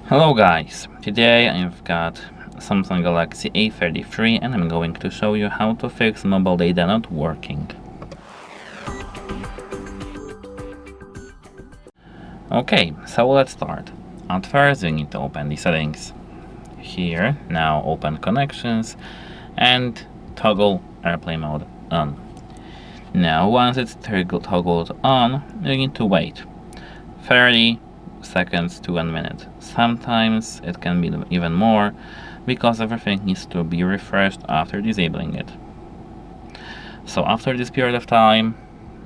Hello guys, today I've got Samsung Galaxy A33 and I'm going to show you how to fix mobile data not working. Okay, so let's start. At first you need to open the settings. Here, now open connections and toggle airplane mode on. Now once it's toggled on, you need to wait 30 seconds to 1 minute. Sometimes it can be even more because everything needs to be refreshed after disabling it. So after this period of time,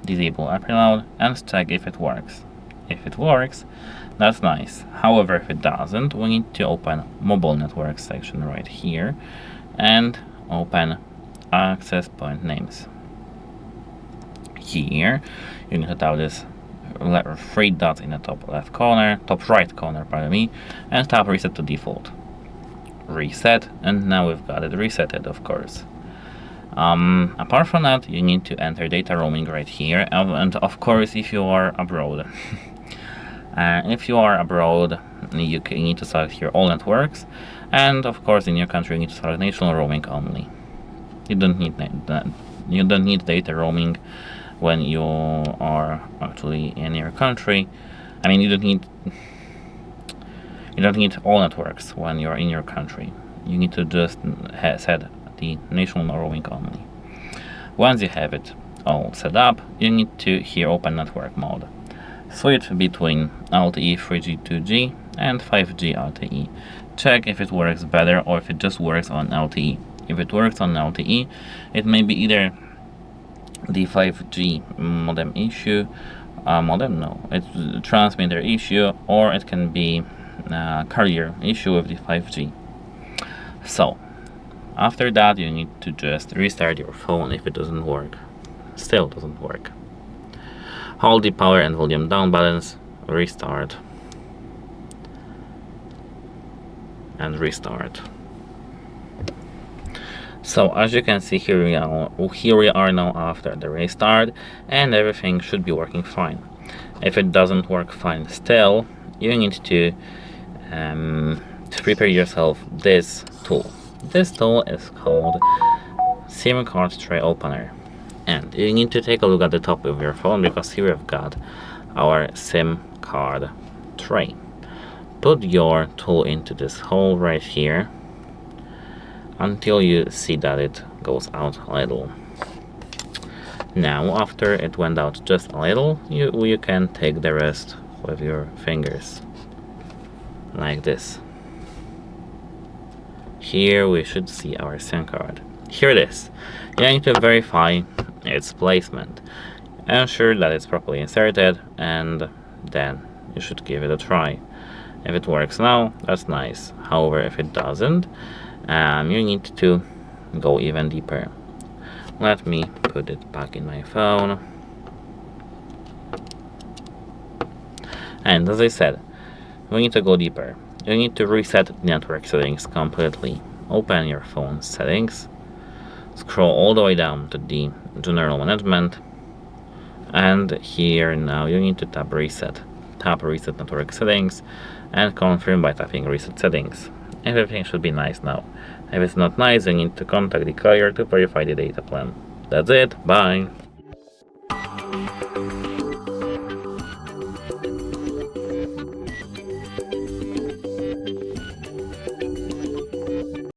disable airplane mode and check if it works. If it works, that's nice. However, if it doesn't, we need to open mobile network section right here and open access point names. Here you need to tap this 3 dots in the top right corner, pardon me, and tap reset to default. Reset, and now we've got it resetted, of course. Apart from that, you need to enter data roaming right here, and of course if you are abroad. If you are abroad, you need to select here all networks, and of course in your country you need to select national roaming only. You don't need data roaming when you are actually in your country. I mean, you don't need all networks when you're in your country. You need to just set the national roaming only. Once you have it all set up, you need to here open network mode. Switch between LTE 3G 2G and 5G LTE. Check if it works better or if it just works on LTE. If it works on LTE, it may be either the 5G modem issue, it's transmitter issue, or it can be carrier issue with the 5G. So after that, you need to just restart your phone if it doesn't work. Still doesn't work. Hold the power and volume down balance, restart, and restart. So as you can see, here we are now after the restart, and everything should be working fine. If it doesn't work fine still, you need to prepare yourself this tool. This tool is called SIM card tray opener, and you need to take a look at the top of your phone because here we've got our SIM card tray. Put your tool into this hole right here until you see that it goes out a little. Now after it went out just a little, you can take the rest with your fingers like this. Here we should see our SIM card. Here it is. You need to verify its placement. Ensure that it's properly inserted, and then you should give it a try. If it works now, that's nice. However, if it doesn't, you need to go even deeper. Let me put it back in my phone. And as I said, we need to go deeper. You need to reset the network settings completely. Open your phone settings, scroll all the way down to the general management, and here now you need to tap reset. Tap reset network settings and confirm by tapping reset settings. Everything should be nice now. If it's not nice, you need to contact the carrier to verify the data plan. That's it, bye!